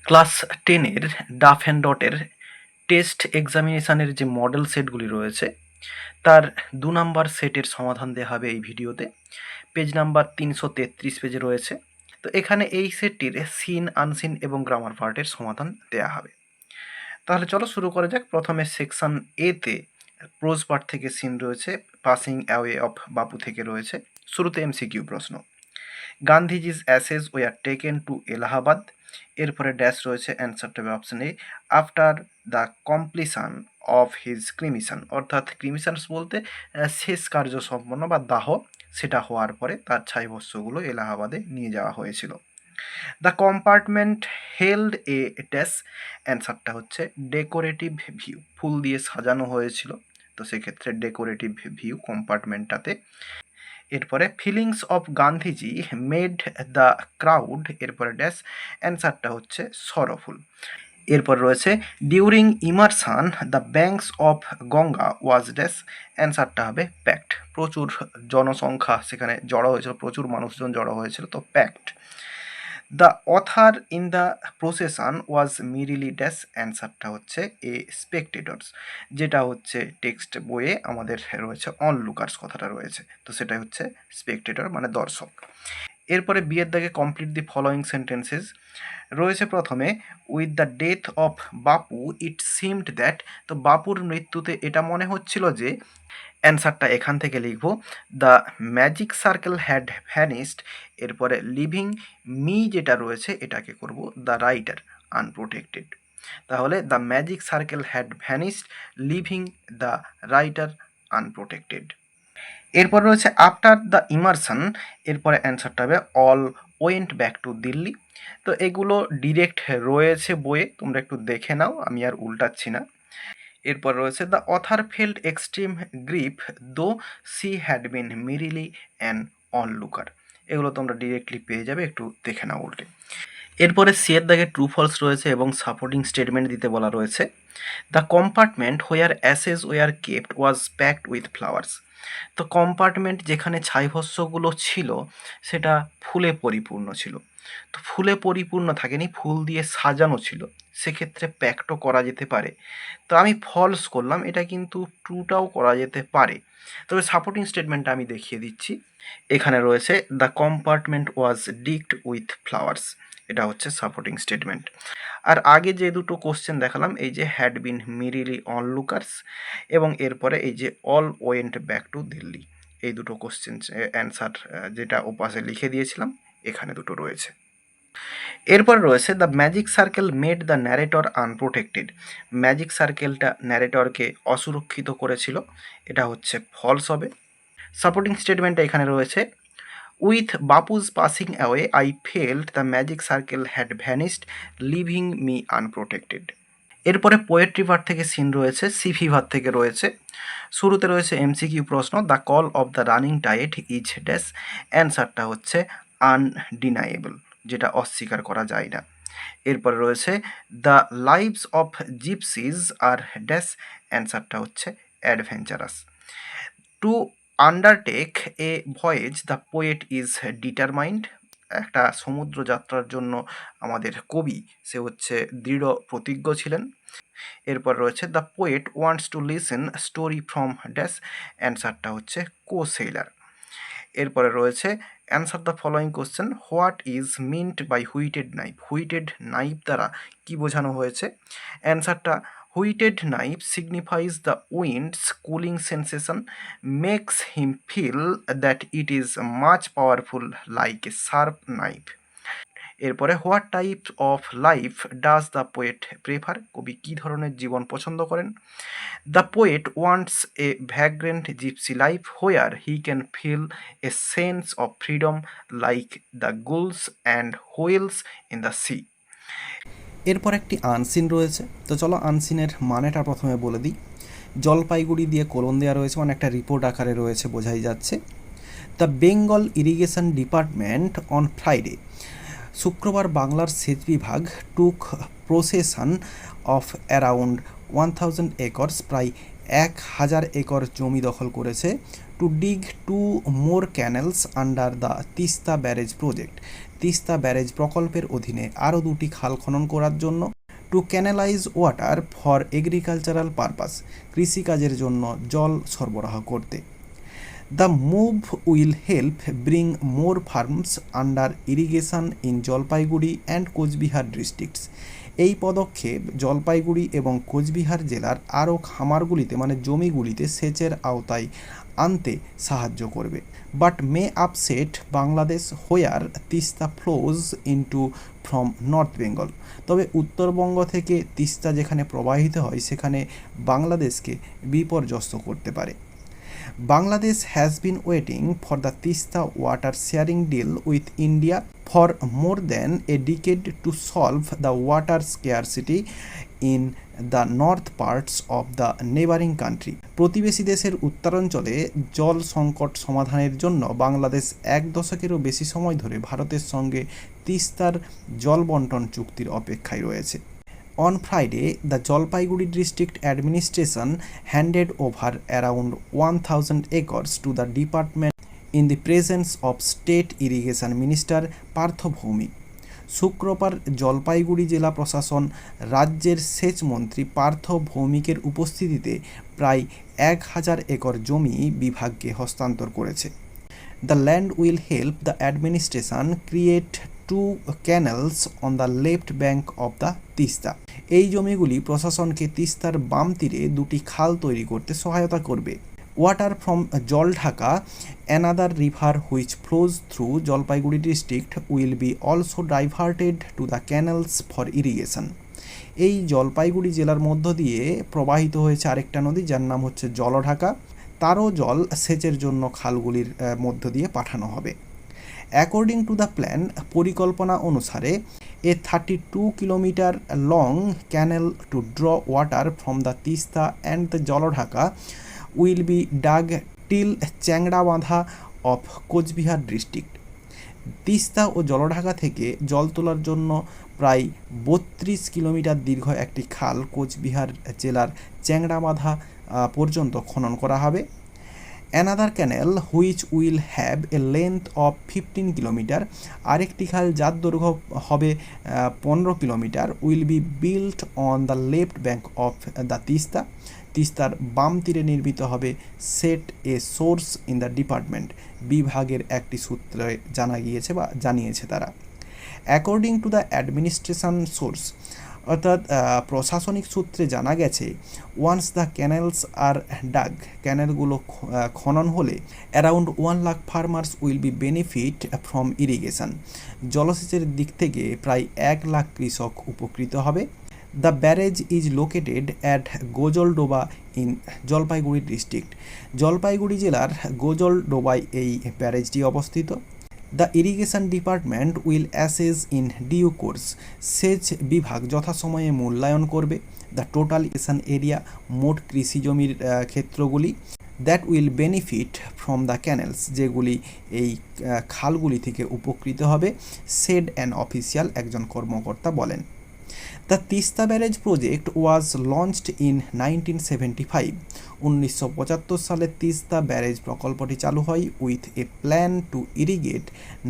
Class 10-এর Duff and ডটের test এক্সামিনেশানের যে model সেটগুলি রয়েছে তার 2 নাম্বার সেটের সমাধান দেওয়া হবে এই ভিডিওতে। পেজ নাম্বার 333 পেজে রয়েছে। তো এখানে এই সেটটির সিন, আনসিন এবং গ্রামার পার্টের সমাধান দেওয়া হবে। তাহলে চলো শুরু করা যাক। প্রথমে সেকশন এতে প্রোজ পার্ট থেকে সিন রয়েছে, পাসিং অ্যাওয়ে অফ বাপু থেকে রয়েছে। শুরুতে এমসিকিউ প্রশ্ন। Gandhiji's ashes were taken to Allahabad. এরপরে ড্যাশ রয়েছে, অ্যান্সারটা হবে option A, after the completion of his cremation. অর্থাৎ ক্রিমিশনস বলতে শেষ কার্য সম্পন্ন বা দাহ, সেটা হওয়ার পরে তার ছাইভস্যগুলো এলাহাবাদে নিয়ে যাওয়া হয়েছিল। The compartment held a dash, অ্যান্সারটা হচ্ছে ডেকোরেটিভ ভিউ, ফুল দিয়ে সাজানো হয়েছিল, তো সেক্ষেত্রে ডেকোরেটিভ ভিউ কম্পার্টমেন্টটাতে। এরপরে feelings of Gandhiji made the crowd, এরপরে ড্যাশ, অ্যান্সারটা হচ্ছে সরফুল। এরপর রয়েছে during immersion the banks of Ganga was dash, অ্যান্সারটা হবে প্যাক্ট। প্রচুর জনসংখ্যা সেখানে জড়ো হয়েছিল, প্রচুর মানুষজন জড়ো হয়েছিল, তো pact. The author in the procession was merely dash, অ্যান্সারটা হচ্ছে এ স্পেকটেটরস, যেটা হচ্ছে টেক্সট বইয়ে আমাদের রয়েছে অনলুকার্স কথাটা রয়েছে, তো সেটাই হচ্ছে স্পেকটেটর মানে দর্শক। এরপরে বিয়ের দাগে কমপ্লিট দি ফলোয়িং সেন্টেন্সেস রয়েছে। প্রথমে with the death of Bapu it seemed that, তো বাপুর মৃত্যুতে এটা মনে হচ্ছিল যে, অ্যান্সারটা এখান থেকে লিখব, the magic circle had vanished. এরপরে লিভিং মি যেটা রয়েছে এটাকে করব দ্য রাইটার আনপ্রোটেক্টেড। তাহলে the magic circle had vanished leaving the writer unprotected. এরপর রয়েছে আফটার দ্য ইমারশন, এরপরে অ্যান্সারটা হবে all went back to Delhi. তো এগুলো ডিরেক্ট রয়েছে বইয়ে, তোমরা একটু দেখে নাও, আমি আর উল্টাচ্ছি না। এরপর রয়েছে the author felt extreme grief though she had been merely an onlooker. এগুলো তোমরা ডিরেক্টলি পেয়ে যাবে, একটু দেখে নাও উল্টে। এরপরে সিয়ের দাগে ট্রু ফলস রয়েছে এবং সাপোর্টিং স্টেটমেন্ট দিতে বলা রয়েছে। The compartment where ashes were kept was packed with flowers. তো কম্পার্টমেন্ট যেখানে ছাইভস্যগুলো ছিল সেটা ফুলে পরিপূর্ণ ছিল। তো ফুলে পরিপূর্ণ থাকেনি, ফুল দিয়ে সাজানো ছিল, সেক্ষেত্রে প্যাকটও করা যেতে পারে। তো আমি ফলস করলাম, এটা কিন্তু ট্রুটাও করা যেতে পারে। তবে সাপোর্টিং স্টেটমেন্টটা আমি দেখিয়ে দিচ্ছি। এখানে রয়েছে the compartment was decked with flowers, এটা হচ্ছে সাপোর্টিং স্টেটমেন্ট। আর আগে যে দুটো কোশ্চেন দেখালাম, এই যে হ্যাড বিন মিরিলি অনলুকার্স এবং এরপরে এই যে all went back to Delhi, এই দুটো কোশ্চেন অ্যান্সার যেটা ওপাশে লিখে দিয়েছিলাম এখানে দুটো রয়েছে। এরপর রয়েছে the magic circle made the narrator unprotected. Magic সার্কেলটা ন্যারেটরকে অসুরক্ষিত করেছিল, এটা হচ্ছে ফলস হবে। সাপোর্টিং স্টেটমেন্টটা এখানে রয়েছে with Bapu's passing away I felt the magic circle had vanished leaving me unprotected. এরপরে পোয়েট্রি ভার্ট থেকে সিন রয়েছে, সিভি ভার্ট থেকে রয়েছে। শুরুতে রয়েছে এমসিকিউ প্রশ্ন, the call of the running tide is dash, অ্যান্সারটা হচ্ছে আনডিনায়েবল, যেটা অস্বীকার করা যায় না। এরপরে রয়েছে the lives of gypsies are dash, অ্যান্সারটা হচ্ছে adventurous. To undertake a voyage the poet is determined, একটা সমুদ্র যাত্রার জন্য আমাদের কবি সে হচ্ছে দৃঢ় প্রতিজ্ঞ ছিলেন। এরপর রয়েছে the poet wants to listen story from dash, অ্যান্সারটা হচ্ছে কো সেইলার। এরপরে রয়েছে answer the following question, what is meant by whetted knife. Whetted knife দ্বারা কি বোঝানো হয়েছে? অ্যান্সারটা whetted knife signifies the wind's cooling sensation makes him feel that it is much powerful like a sharp knife. এরপরে what type of life does the poet prefer, কবি কী ধরনের জীবন পছন্দ করেন? The poet wants a vagrant gypsy life where he can feel a sense of freedom like the gulls and whales in the sea. এরপর একটি unseen রয়েছে, তো চলো আনসিনের মানেটা প্রথমে বলে দিই। জলপাইগুড়ি দিয়ে কোলন দেওয়া রয়েছে, মানে একটা রিপোর্ট আকারে রয়েছে, বোঝাই যাচ্ছে। The Bengal irrigation department on Friday, শুক্রবার বাংলার সেচ বিভাগ took procession of around 1000 acres, প্রায় 1000 একর জমি দখল করেছে, to dig 2 more canals under the Teesta barrage project. Teesta barrage প্রকল্পের অধীনে আরও 2টি খাল খনন করার জন্য। To canalise water for agricultural purpose, কৃষিকাজের জন্য জল সরবরাহ করতে। The move will help bring more farms under irrigation in Jalpaiguri and Cooch Behar districts. এই পদক্ষেপ জলপাইগুড়ি এবং কোচবিহার জেলার আরও খামারগুলিতে মানে জমিগুলিতে সেচের আওতায় আনতে সাহায্য করবে। But May upset Bangladesh where Teesta flows into from north Bengal. তবে উত্তরবঙ্গ থেকে তিস্তা যেখানে প্রবাহিত হয় সেখানে বাংলাদেশকে বিপর্যস্ত করতে পারে। Bangladesh has been waiting for the Tista water sharing deal with India for more than a decade to solve the water scarcity in the north parts of the neighboring country. প্রতিবেশী দেশের উত্তরাঞ্চলে জল সংকট সমাধানের জন্য বাংলাদেশ 1 দশকেরও বেশি সময় ধরে ভারতের সঙ্গে তিস্তার জল বন্টন চুক্তির অপেক্ষায় রয়েছে। On Friday, the Jalpaiguri district administration handed over around 1,000 acres to the department in the presence of State Irrigation Minister Partho Bhaumi. শুক্রবার জলপাইগুড়ি জেলা প্রশাসন রাজ্যের সেচ মন্ত্রী পার্থ ভৌমিকের উপস্থিতিতে প্রায় 1,000 একর জমি বিভাগকে হস্তান্তর করেছে। The land will help the administration create 2 canals on the left bank of the Teesta. এই জমিগুলি প্রশাসনকে তিস্তার বাম তীরে 2টি খাল তৈরি করতে সহায়তা করবে। Water from Jaldhaka, another river which flows through Jalpaiguri district will be also diverted to the canals for irrigation. এই জলপাইগুড়ি জেলার মধ্য দিয়ে প্রবাহিত হয়েছে আরেকটা নদী যার নাম হচ্ছে জলঢাকা, তারও জল সেচের জন্য খালগুলির মধ্য দিয়ে পাঠানো হবে। অ্যাকর্ডিং টু দ্য প্ল্যান, পরিকল্পনা অনুসারে a 32 kilometer long canal to draw water from the Tista and the Jolodhaka will be dug till Changrabandha of Cooch Behar district. Teesta ও জলঢাকা থেকে জল তোলার জন্য প্রায় 32 কিলোমিটার দীর্ঘ একটি খাল কোচবিহার জেলার চ্যাংড়াবাঁধা পর্যন্ত খনন করা হবে। Another canal which will have a length of 15 kilometre, আরেকটি খাল যার দৈর্ঘ্য হবে 15 kilometre, will be built on the left bank of the Teesta. তিস্তার বাম তীরে নির্মিত হবে। Said a source in the department, বিভাগের একটি সূত্রে জানা গিয়েছে বা জানিয়েছে তারা। According to the administration source, অর্থাৎ প্রশাসনিক সূত্রে জানা গেছে, once the canals are dug, ক্যানেলগুলো খনন হলে around 1 lakh farmers will be benefit from irrigation. জলসেচের দিক থেকে প্রায় 1 লাখ কৃষক উপকৃত হবে। The barrage is located at Gajoldoba in Jalpaiguri district. Jalpaiguri জেলার গোজলডোবায় এই ব্যারেজটি অবস্থিত। The irrigation department will assess in due course, সেচ বিভাগ যথাসময়ে মূল্যায়ন করবে। দ্য টোটাল ইরিগেশন এরিয়া, মোট কৃষি জমির ক্ষেত্রগুলি, that will benefit from the canals, যেগুলি এই খালগুলি থেকে উপকৃত হবে, সেড অ্যান অফিসিয়াল, একজন কর্মকর্তা বলেন। The Teesta barrage project was launched in 1975। 1975 সালে তিস্তা ব্যারেজ প্রকল্পটি চালু হয় with a plan to irrigate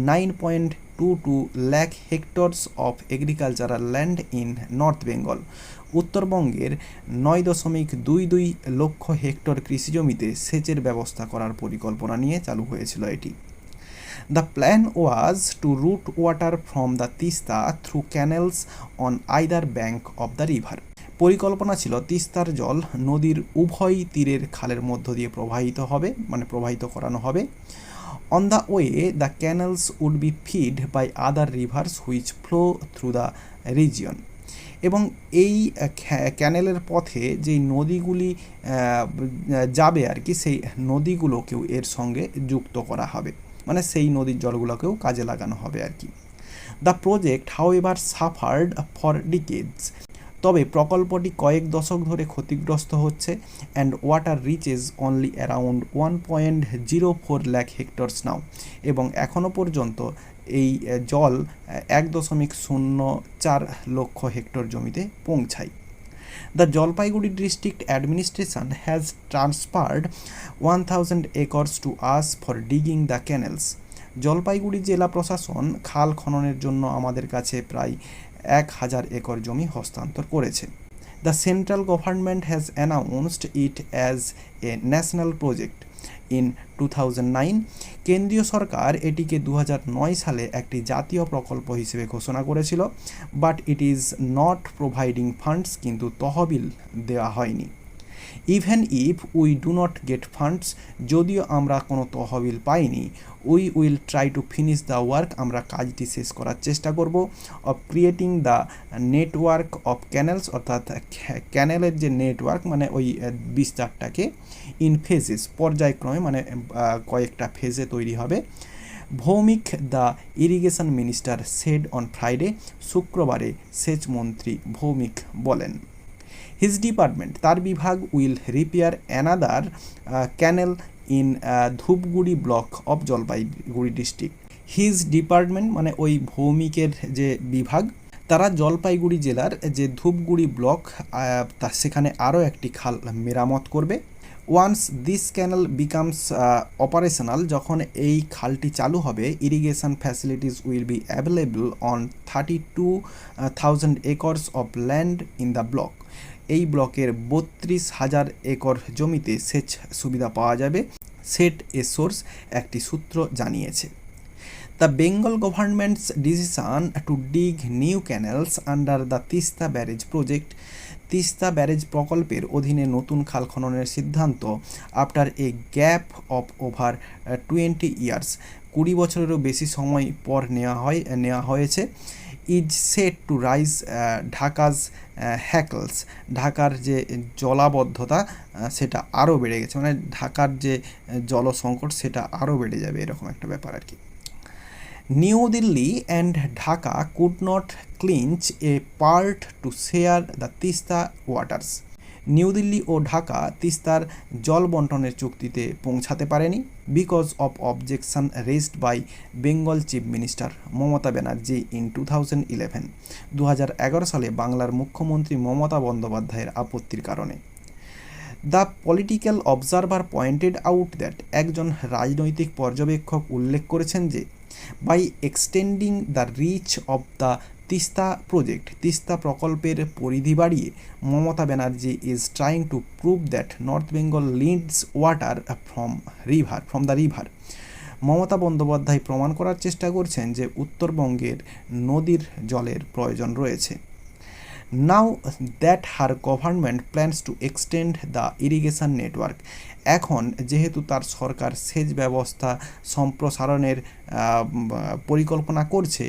9.22 lakh hectares of agricultural land in north Bengal. উত্তরবঙ্গের 9.22 লক্ষ হেক্টর কৃষিজমিতে সেচের ব্যবস্থা করার পরিকল্পনা নিয়ে চালু হয়েছিল এটি। The plan was to route water from the Tista through canals on either bank of the river. পরিকল্পনা ছিল তিস্তার জল নদীর উভয় তীরের খালের মধ্য দিয়ে প্রবাহিত করানো হবে। On the way, the canals would be fed by other rivers which flow through the region. এবং এই ক্যানেলের পথে যেই নদীগুলি যাবে আর কি, সেই নদীগুলোকেও এর সঙ্গে যুক্ত করা হবে, মানে সেই নদীর জলগুলোকেও কাজে লাগানো হবে আর কি। The project however suffered for decades, তবে প্রকল্পটি কয়েক দশক ধরে ক্ষতিগ্রস্ত হচ্ছে। And water reaches only around 1.04 lakh hectares now, এবং এখনও পর্যন্ত এই জল 1.04 লক্ষ হেক্টর জমিতে পৌঁছায়। The Jalpaiguri district administration has transferred 1000 acres to us for digging the canals. Jalpaiguri জেলা প্রশাসন খাল খননের জন্য আমাদের কাছে প্রায় 1000 একর জমি হস্তান্তর করেছে। The central government has announced it as a national project. In 2009, কেন্দ্রীয় সরকার এটিকে 2009 সালে একটি জাতীয় প্রকল্প হিসেবে ঘোষণা করেছিল, but it is not providing funds, কিন্তু তহবিল দেওয়া হয়নি। Even if we do not get funds, যদিও আমরা কোনো তহবিল পাইনি, we will try to finish the work, আমরা কাজটি শেষ করার চেষ্টা করব, of creating the network of canals, অর্থাৎ ক্যানেলের যে নেটওয়ার্ক মানে ওই বিস্তারটাকে, ইন ফেজেস, পর্যায়ক্রমে মানে কয়েকটা ফেজে তৈরি হবে। Bhowmik the irrigation minister said on Friday, শুক্রবারে সেচ মন্ত্রী ভৌমিক বলেন। হিজ ডিপার্টমেন্ট, তার বিভাগ, will repair another canal in Dhupguri block of Jalpaiguri district. His department মানে ওই ভৌমিকের যে বিভাগ, তারা জলপাইগুড়ি জেলার যে ধূপগুড়ি ব্লক সেখানে আরও একটি খাল মেরামত করবে। Once this canal becomes operational, যখন এই খালটি চালু হবে, irrigation facilities will be available on 32,000 acres of land in the block. এই ব্লকের 32,000 একর জমিতে সেচ সুবিধা পাওয়া যাবে, সেট এ সোর্স একটি সূত্র জানিয়েছে। The Bengal government's decision to dig new canals under the Teesta barrage project, Teesta barrage প্রকল্পের অধীনে নতুন খাল খননের সিদ্ধান্ত, after a gap of over 20 years, 20 বছরেরও বেশি সময় পর নেওয়া হয়েছে। Is set to rise Dhaka's hackles, ঢাকার যে জলাবদ্ধতা সেটা আরও বেড়ে গেছে, মানে ঢাকার যে জলসংকট সেটা আরও বেড়ে যাবে, এরকম একটা ব্যাপার আর কি। New Delhi and Dhaka could not clinch a pact to share the Teesta waters, new Delhi ও ঢাকা তিস্তার জল বন্টনের চুক্তিতে পৌঁছাতে পারেনি, because of objection raised by Bengal chief minister Mamata Banerjee in 2011, 2011 সালে বাংলার মুখ্যমন্ত্রী মমতা বন্দ্যোপাধ্যায়ের আপত্তির কারণে। The political observer pointed out that, একজন রাজনৈতিক পর্যবেক্ষক উল্লেখ করেছেন যে, by extending the reach of the Teesta project, Teesta প্রকল্পের পরিধি বাড়িয়ে, Mamata Banerjee is trying to prove that north Bengal needs water from the river, Mamata Bandyopadhyay প্রমাণ করার চেষ্টা করছেন যে উত্তরবঙ্গের নদীর জলের প্রয়োজন রয়েছে। Now that her government plans to extend the irrigation network, এখন যেহেতু তার সরকার সেচ ব্যবস্থা সম্প্রসারণের পরিকল্পনা করছে,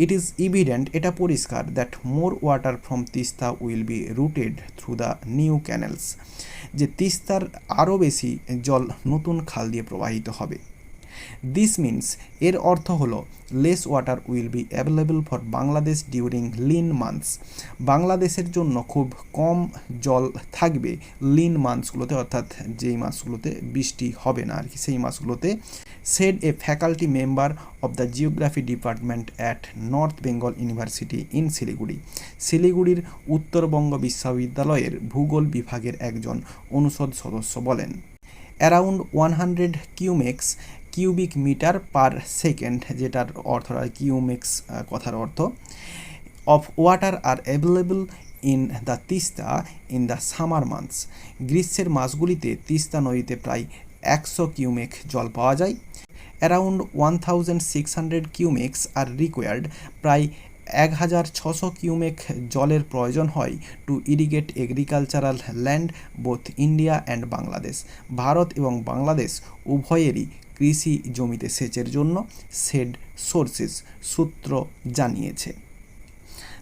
ইট ইজ ইভিডেন্ট, এটা পরিষ্কার, that more water from Teesta will be rooted through the new canals, যে তিস্তার আরও বেশি জল নতুন খাল দিয়ে প্রবাহিত হবে। দিস মিনস, এর অর্থ হলো, less water will be available for Bangladesh during lean months, বাংলাদেশের জন্য খুব কম জল থাকবে লিন মান্থসগুলোতে, অর্থাৎ যেই মাসগুলোতে বৃষ্টি হবে না আর কি, সেই মাসগুলোতে, said a faculty member of the geography department at north Bengal university in Siliguri, শিলিগুড়ির উত্তরবঙ্গ বিশ্ববিদ্যালয়ের ভূগোল বিভাগের একজন অনুষদ সদস্য বলেন। Around 100 cubic metre per second, যেটার অর্থ কিউমেক্স কথার অর্থ, of water are available in the Teesta in the summer months, গ্রীষ্মের মাসগুলিতে তিস্তা নদীতে প্রায় 100 কিউমেক জল পাওয়া যায়। অ্যারাউন্ড 1600 কিউমেক্স আর রিকোয়ার্ড, প্রায় 1600 কিউমেক জলের প্রয়োজন হয় to irrigate agricultural land both India and Bangladesh, ভারত এবং বাংলাদেশ উভয়েরই কৃষি জমিতে সেচের জন্য, সেড সোর্সেস সূত্র জানিয়েছে।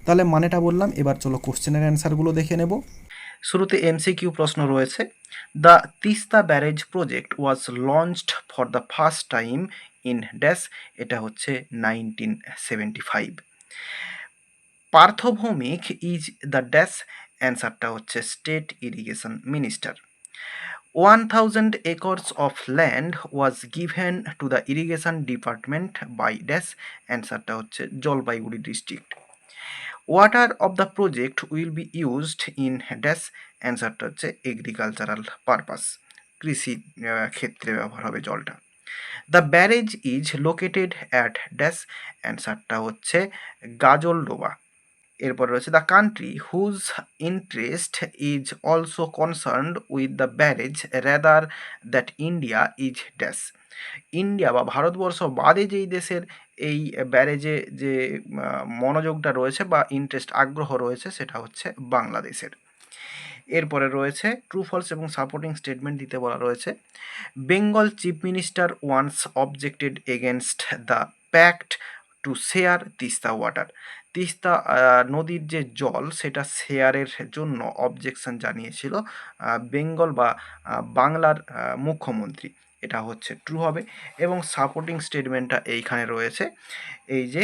তাহলে মানেটা বললাম, এবার চলো কোশ্চেনের অ্যান্সারগুলো দেখে নেব। শুরুতে এমসিকিউ প্রশ্ন রয়েছে। The Teesta barrage project was launched for the first time in dash, এটা হচ্ছে 1975। Partha Bhowmik is the dash, অ্যান্সারটা হচ্ছে state irrigation minister. 1000 acres of land was given to the irrigation department by dash, অ্যান্সারটা হচ্ছে Jalpaiguri district. Water of the project will be used in dash, অ্যান্সারটা হচ্ছে agricultural purpose, কৃষি ক্ষেত্রে ব্যবহার হবে জলটা। The barrage is located at dash, অ্যান্সারটা হচ্ছে গাজলডোবা। এরপর রয়েছে the country whose interest is also concerned with the barrage rather that India is dash, India বা ভারতবর্ষ বাদে যেই দেশের এই ব্যারেজে যে মনোযোগটা রয়েছে বা ইন্টারেস্ট আগ্রহ রয়েছে সেটা হচ্ছে বাংলাদেশের। এরপরে রয়েছে ট্রু ফলস এবং সাপোর্টিং স্টেটমেন্ট দিতে বলা রয়েছে। Bengal chief minister once objected against the pact to share Teesta water, Teesta নদীর যে জল সেটা শেয়ারের জন্য অবজেকশন জানিয়েছিল বেঙ্গল বা বাংলার মুখ্যমন্ত্রী, এটা হচ্ছে ট্রু হবে। এবং সাপোর্টিং স্টেটমেন্টটা এইখানে রয়েছে, এই যে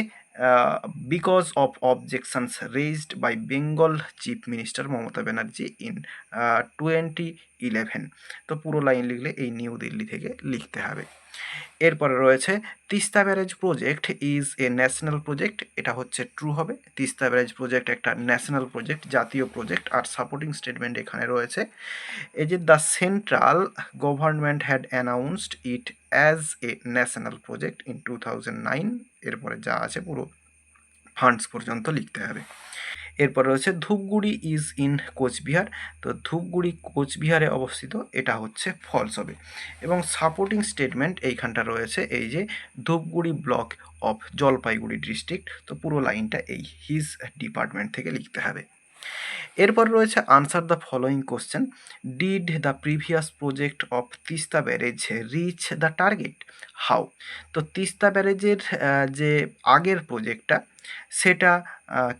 because of objections raised by Bengal chief minister Mamata Banerjee in 2011, তো পুরো লাইন লিখলে এই নিউ দিল্লি থেকে লিখতে হবে। এরপরে রয়েছে Teesta barrage project is a national project, এটা হচ্ছে ট্রু হবে। তিস্তা ব্যারেজ প্রজেক্ট একটা ন্যাশনাল প্রজেক্ট, জাতীয় প্রজেক্ট। আর সাপোর্টিং স্টেটমেন্ট এখানে রয়েছে এই যে the central government had announced it as a national project in 2009, এরপরে যা আছে পুরো ফান্ডস পর্যন্ত লিখতে হবে। এরপর রয়েছে ধূপগুড়ি ইজ ইন কোচবিহার, তো ধূপগুড়ি কোচবিহারে অবস্থিত, এটা হচ্ছে ফলস হবে। এবং সাপোর্টিং স্টেটমেন্ট এইখানটা রয়েছে এই যে Dhupguri block of Jalpaiguri district, তো পুরো লাইনটা এই হিজ ডিপার্টমেন্ট থেকে লিখতে হবে। এরপর রয়েছে answer the following question, did the previous project of Teesta barrage reach the target, how, তো তিস্তা ব্যারেজের যে আগের প্রজেক্টটা সেটা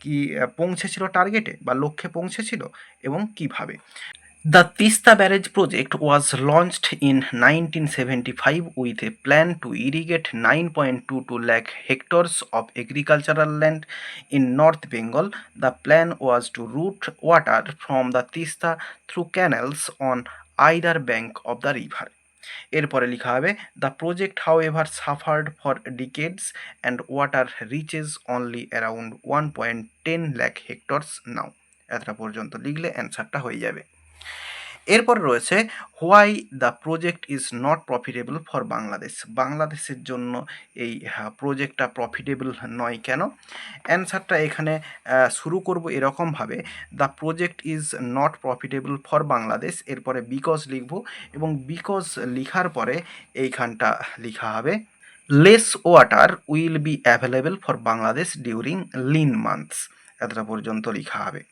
কি পৌঁছেছিল টার্গেটে বা লক্ষ্যে পৌঁছেছিল এবং কিভাবে। The Tista Barrage project was launched in 1975 with a plan to irrigate 9.22 lakh hectares of agricultural land in North Bengal. The plan was to route water from the Tista through canals on either bank of the river. এরপরে লেখা হবে the project however suffered for decades and water reaches only around 1.10 lakh hectares now, এতটা পর্যন্ত লিখলে অ্যান্সারটা হয়ে যাবে। এরপর রয়েছে why the project is not profitable for Bangladesh, বাংলাদেশের জন্য এই প্রজেক্টটা প্রফিটেবল নয় কেন। অ্যান্সারটা এখানে শুরু করব এরকমভাবে, the project is not profitable for Bangladesh, এরপরে বিকজ লিখব এবং বিকজ লিখার পরে এইখানটা লেখা হবে less water will be available for Bangladesh during lean months, এতটা পর্যন্ত লেখা হবে।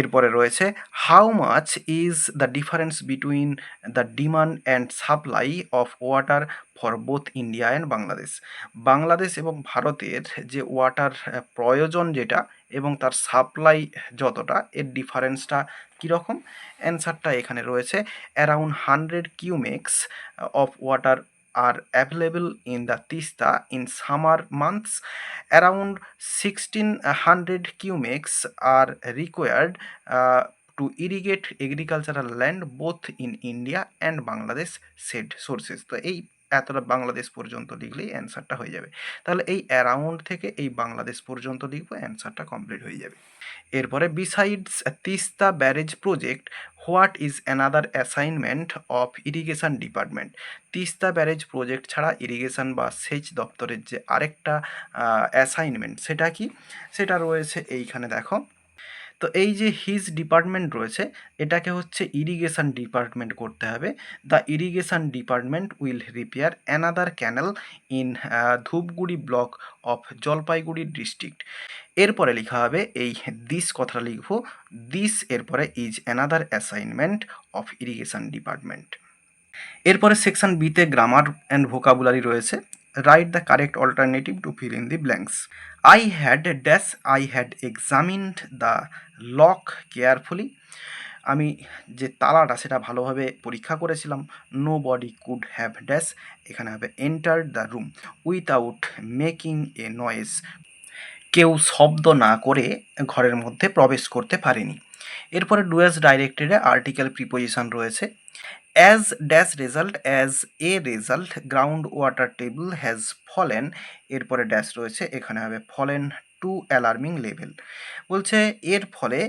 এরপরে রয়েছে how much is the difference between the demand and supply of water for both India and Bangladesh, Bangladesh এবং ভারতের যে ওয়াটার প্রয়োজন যেটা এবং তার সাপ্লাই যতটা, এর ডিফারেন্সটা কীরকম। অ্যান্সারটা এখানে রয়েছে around 100 cumecs of water are available in the Tista in summer months. Around 1600 cumecs are required to irrigate agricultural land both in India and Bangladesh said sources. তো এই এতটা বাংলাদেশ পর্যন্ত লিখলেই অ্যান্সারটা হয়ে যাবে। তাহলে এই অ্যারাউন্ড থেকে এই বাংলাদেশ পর্যন্ত লিখবো, অ্যান্সারটা কমপ্লিট হয়ে যাবে। এরপরে besides Teesta barrage project what is another assignment of irrigation department, Teesta barrage project ছাড়া ইরিগেশন বা সেচ দপ্তরের যে আরেকটা অ্যাসাইনমেন্ট সেটা কি, সেটা রয়েছে এইখানে দেখো। তো এই যে হিজ ডিপার্টমেন্ট রয়েছে এটাকে হচ্ছে ইরিগেশন ডিপার্টমেন্ট করতে হবে। The irrigation department will repair another canal in Dhupguri block of Jalpaiguri district. এরপরে লেখা হবে এই দিস কথাটা লিখব, দিস এরপরে is another assignment of irrigation department. এরপরে সেকশন বিতে গ্রামার অ্যান্ড ভোকাবুলারি রয়েছে। Write the correct alternative to fill in the blanks. I had examined the lock carefully, আমি যে তালাটা সেটা ভালোভাবে পরীক্ষা করেছিলাম। Nobody could have dash, এখানে হবে enter the room without making a noise, কেউ শব্দ না করে ঘরের মধ্যে প্রবেশ করতে পারেনি। এরপরে ডুয়াস ডাইরেক্টেডে আর্টিকেল প্রিপোজিশন রয়েছে। As dash result, as a result ground water table has fallen, এরপরে ড্যাশ রয়েছে এখানে হবে ফলেন টু অ্যালার্মিং লেভেল। বলছে এর ফলে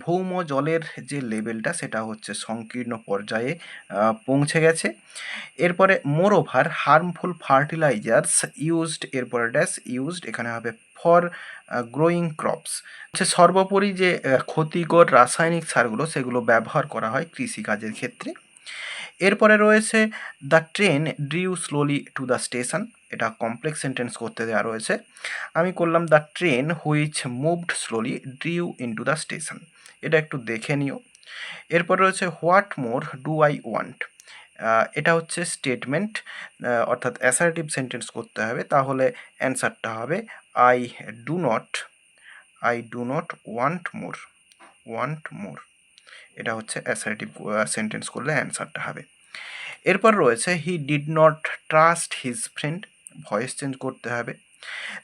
ভৌম জলের যে লেভেলটা সেটা হচ্ছে সংকীর্ণ পর্যায়ে পৌঁছে গেছে। এরপরে মোর ওভার হার্মফুল ফার্টিলাইজার্স ইউজড, এরপরে ড্যাশ ইউজড এখানে হবে ফর গ্রোয়িং ক্রপস। হচ্ছে সর্বোপরি যে ক্ষতিকর রাসায়নিক সারগুলো সেগুলো ব্যবহার করা হয় কৃষিকাজের ক্ষেত্রে। এরপরে রয়েছে the train drew slowly to the station, এটা কমপ্লেক্স সেন্টেন্স করতে দেওয়া রয়েছে। আমি করলাম the train which moved slowly drew into the station, এটা একটু দেখে নিও। এরপর রয়েছে what more do I want, এটা হচ্ছে স্টেটমেন্ট অর্থাৎ অ্যাসার্টিভ সেন্টেন্স করতে হবে, তাহলে অ্যান্সারটা হবে আই ডু নট ওয়ান্ট মোর, এটা হচ্ছে অ্যাসার্টিভ সেন্টেন্স করলে অ্যান্সারটা হবে। এরপর রয়েছে he did not trust his friend, voice change করতে হবে,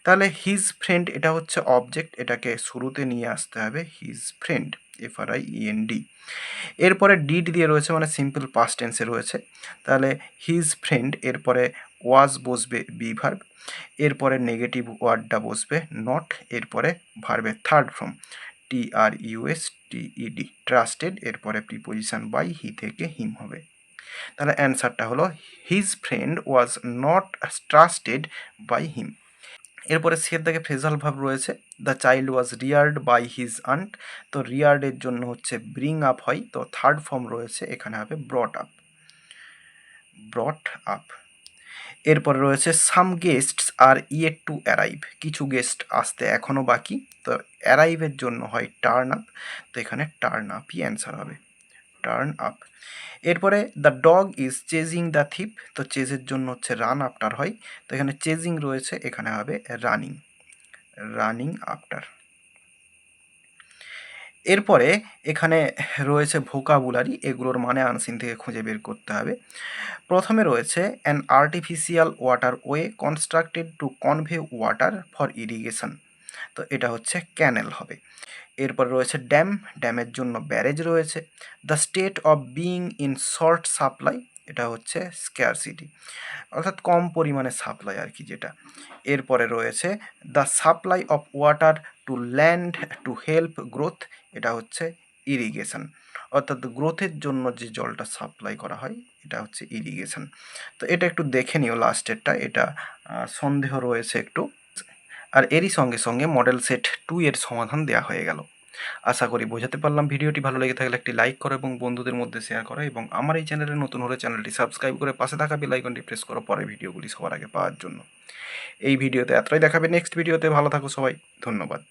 তাহলে হিজ ফ্রেন্ড এটা হচ্ছে অবজেক্ট, এটাকে শুরুতে নিয়ে আসতে হবে হিজ ফ্রেন্ড, FRIEND। এরপরে ডিড দিয়ে রয়েছে মানে সিম্পল পাস্ট টেন্সে রয়েছে, তাহলে হিজ ফ্রেন্ড এরপরে ওয়াজ বসবে বি ভার্ব, এরপরে নেগেটিভ ওয়ার্ডটা বসবে নট, এরপরে ভার্বের থার্ড ফর্ম TRUSTED ট্রাস্টেড, এরপরে প্রিপোজিশন বাই হি থেকে হিম হবে। তাহলে অ্যান্সারটা হলো his friend was not trusted by him. এরপরে সের দাগে ফ্রেজাল ভাব রয়েছে, the child was reared by his aunt, তো রিয়ার্ডের জন্য হচ্ছে ব্রিং আপ হয়, তো থার্ড ফর্ম রয়েছে এখানে হবে ব্রট আপ। এরপরে রয়েছে some guests are yet to arrive, কিছু গেস্ট আসতে এখনও বাকি, তো অ্যারাইভের জন্য হয় টার্ন আপ, তো এখানে টার্ন আপই অ্যান্সার হবে, টার্ন আপ। এরপরে the dog is chasing the thief, তো চেজের জন্য হচ্ছে রান আফটার হয়, তো এখানে চেজিং রয়েছে এখানে হবে রানিং আফটার। এরপরে এখানে রয়েছে ভোকাবুলারি, এগুলোর মানে আনসিন থেকে খুঁজে বের করতে হবে। প্রথমে রয়েছে an artificial water way constructed to convey water for irrigation, তো এটা হচ্ছে ক্যানেল হবে। এরপর রয়েছে ড্যামের জন্য ব্যারেজ রয়েছে। The state of being in short supply, এটা হচ্ছে স্ক্যারসিটি, অর্থাৎ কম পরিমাণে সাপ্লাই আর কি যেটা। এরপরে রয়েছে the supply of water to land to help growth, এটা হচ্ছে ইরিগেশন, অর্থাৎ গ্রোথের জন্য যে জলটা সাপ্লাই করা হয় এটা হচ্ছে ইরিগেশন। তো এটা একটু দেখে নিও লাস্টেরটা, এটা সন্দেহ রয়েছে একটু। আর এরই সঙ্গে সঙ্গে মডেল সেট 2 এর সমাধান দেওয়া হয়ে গেল। আশা করি বোঝাতে পারলাম। ভিডিওটি ভালো লেগে থাকলে একটি লাইক করো এবং বন্ধুদের মধ্যে শেয়ার করো, এবং আমার এই চ্যানেলে নতুন হলে চ্যানেলটি সাবস্ক্রাইব করে পাশে থাকা বেল আইকনটি প্রেস করো পরের ভিডিওগুলি সবার আগে পাওয়ার জন্য। এই ভিডিওতে এতটাই, দেখাবে নেক্সট ভিডিওতে। ভালো থাকো সবাই, ধন্যবাদ।